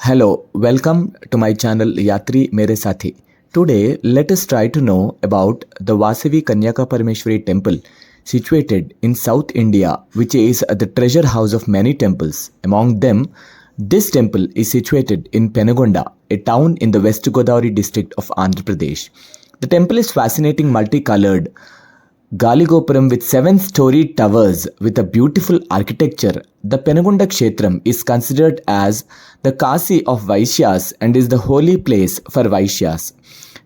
Hello, welcome to my channel Yatri Mere Saathi. Today, let us try to know about the Vasavi Kanyaka Parameshwari temple situated in South India, which is the treasure house of many temples. Among them, this temple is situated in Penugonda, a town in the West Godavari district of Andhra Pradesh. The temple is fascinating, multicolored Galigopuram with 7-storied towers with a beautiful architecture. The Penugonda Kshetram is considered as the Kasi of Vysyas and is the holy place for Vysyas.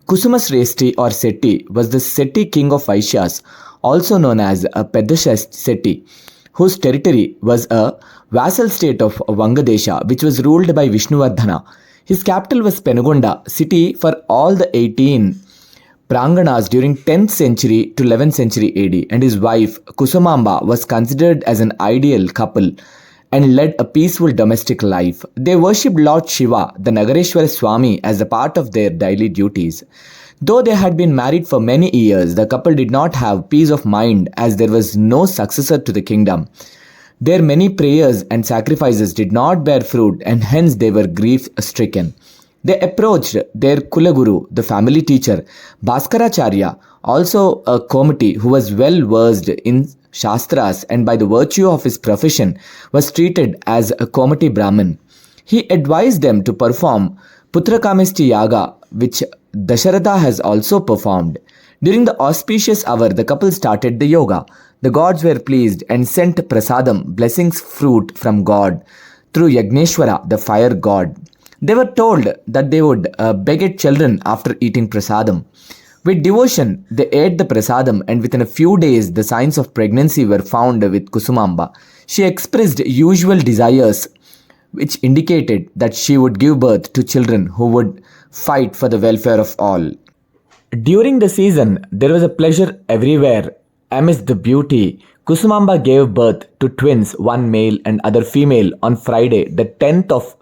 Kusuma Sresti or Seti was the Seti king of Vysyas, also known as a Seti, whose territory was a vassal state of Vangadesha, which was ruled by Vishnuvardhana. His capital was Penugonda, city for all the 18 Pranganas during 10th century to 11th century AD, and his wife Kusumamba was considered as an ideal couple and led a peaceful domestic life. They worshipped Lord Shiva, the Nagareshwara Swami, as a part of their daily duties. Though they had been married for many years, the couple did not have peace of mind as there was no successor to the kingdom. Their many prayers and sacrifices did not bear fruit, and hence they were grief-stricken. They approached their Kulaguru, the family teacher, Bhaskaracharya, also a committee who was well versed in Shastras and by the virtue of his profession was treated as a committee Brahmin. He advised them to perform Putrakamesti Yaga, which Dasharatha has also performed. During the auspicious hour, the couple started the yoga. The gods were pleased and sent prasadam, blessings fruit from God, through Yagneshwara, the fire god. They were told that they would beget children after eating prasadam. With devotion, they ate the prasadam, and within a few days, the signs of pregnancy were found with Kusumamba. She expressed usual desires, which indicated that she would give birth to children who would fight for the welfare of all. During the season, there was a pleasure everywhere. Amidst the beauty, Kusumamba gave birth to twins, one male and other female, on Friday, the 10th of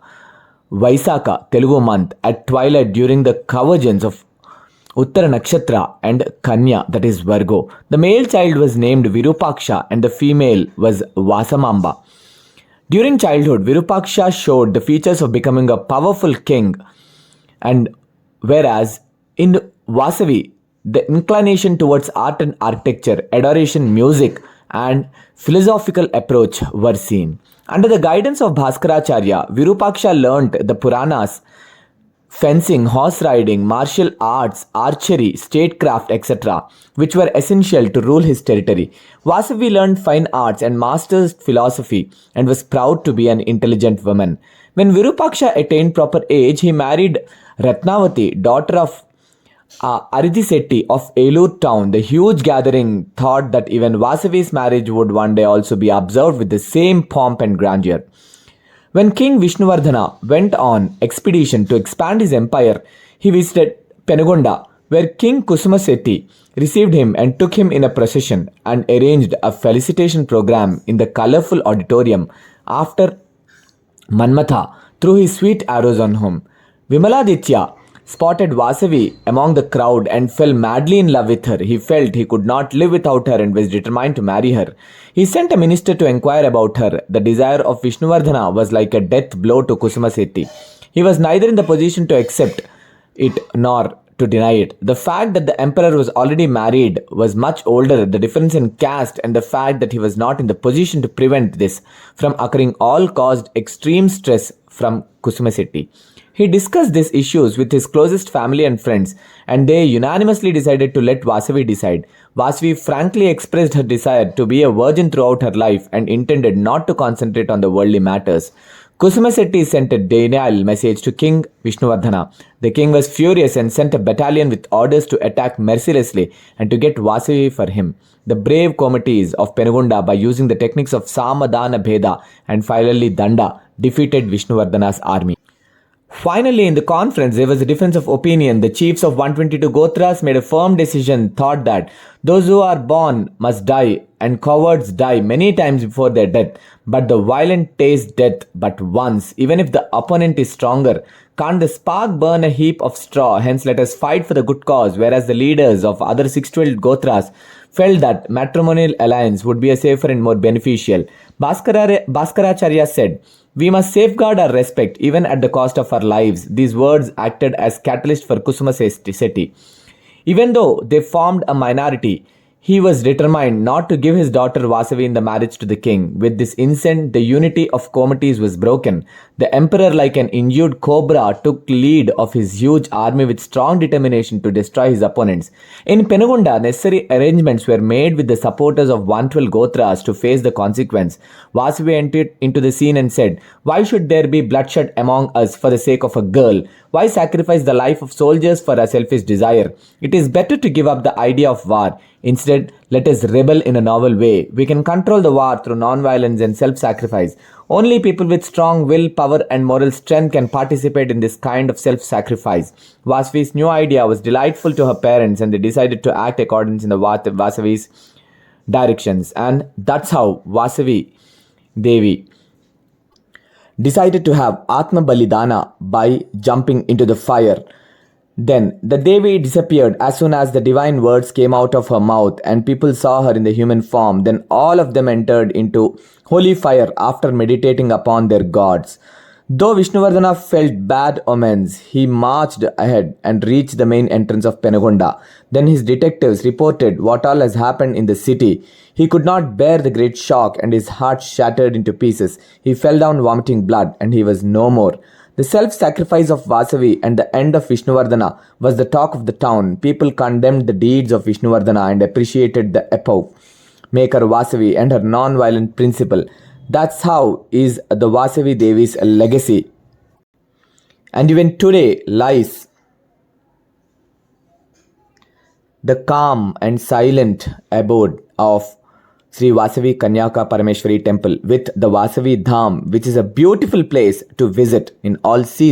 Vaisakha, Telugu month, at twilight during the convergence of Uttara Nakshatra and Kanya, that is Virgo. The male child was named Virupaksha and the female was Vasamamba. During childhood, Virupaksha showed the features of becoming a powerful king, and whereas in Vasavi, the inclination towards art and architecture, adoration, music, and philosophical approach were seen. Under the guidance of Bhaskaracharya, Virupaksha learnt the Puranas, fencing, horse riding, martial arts, archery, statecraft, etc., which were essential to rule his territory. Vasavi learned fine arts and mastered philosophy and was proud to be an intelligent woman. When Virupaksha attained proper age, he married Ratnavati, daughter of Aridhi Setti of Elur town. The huge gathering thought that even Vasavi's marriage would one day also be observed with the same pomp and grandeur. When King Vishnuvardhana went on expedition to expand his empire, he visited Penugonda, where King Kusuma Seti received him and took him in a procession and arranged a felicitation program in the colorful auditorium. After Manmatha threw his sweet arrows on him, Vimaladitya spotted Vasavi among the crowd and fell madly in love with her. He felt he could not live without her and was determined to marry her. He sent a minister to inquire about her. The desire of Vishnuvardhana was like a death blow to Kusuma Seti. He was neither in the position to accept it nor to deny it. The fact that the emperor was already married, was much older, the difference in caste, and the fact that he was not in the position to prevent this from occurring all caused extreme stress from Kusuma Seti. He discussed these issues with his closest family and friends, and they unanimously decided to let Vasavi decide. Vasavi frankly expressed her desire to be a virgin throughout her life and intended not to concentrate on the worldly matters. Kusuma Seti sent a denial message to King Vishnuvardhana. The king was furious and sent a battalion with orders to attack mercilessly and to get Vasavi for him. The brave committees of Penugonda, by using the techniques of Samadana Bheda and finally Danda, defeated Vishnuvardhana's army. Finally, in the conference, there was a difference of opinion. The chiefs of 122 Gotras made a firm decision, thought that those who are born must die, and cowards die many times before their death. But the violent taste death but once, even if the opponent is stronger. Can't the spark burn a heap of straw? Hence, let us fight for the good cause. Whereas the leaders of other 612 Gotras felt that matrimonial alliance would be a safer and more beneficial. Bhaskaracharya said, We must safeguard our respect even at the cost of our lives. These words acted as catalyst for Kusuma Seti. Even though they formed a minority, he was determined not to give his daughter Vasavi in the marriage to the king. With this instant, the unity of committees was broken. The emperor, like an injured cobra, took lead of his huge army with strong determination to destroy his opponents. In Penugonda, necessary arrangements were made with the supporters of 112 Gotras to face the consequence. Vasavi entered into the scene and said, "Why should there be bloodshed among us for the sake of a girl? Why sacrifice the life of soldiers for a selfish desire? It is better to give up the idea of war. Instead, let us rebel in a novel way. We can control the war through non-violence and self-sacrifice. Only people with strong will, power and moral strength can participate in this kind of self-sacrifice." Vasavi's new idea was delightful to her parents, and they decided to act according to Vasavi's directions. And that's how Vasavi Devi decided to have Atma Balidana by jumping into the fire. Then the Devi disappeared as soon as the divine words came out of her mouth and people saw her in the human form. Then all of them entered into holy fire after meditating upon their gods. Though Vishnuvardhana felt bad omens, he marched ahead and reached the main entrance of Penugonda. Then his detectives reported what all has happened in the city. He could not bear the great shock and his heart shattered into pieces. He fell down vomiting blood and he was no more. The self-sacrifice of Vasavi and the end of Vishnuvardhana was the talk of the town. People condemned the deeds of Vishnuvardhana and appreciated the epoch maker Vasavi and her non-violent principle. That's how is the Vasavi Devi's legacy. And even today lies the calm and silent abode of Sri Vasavi Kanyaka Parameshwari temple with the Vasavi Dham, which is a beautiful place to visit in all seasons.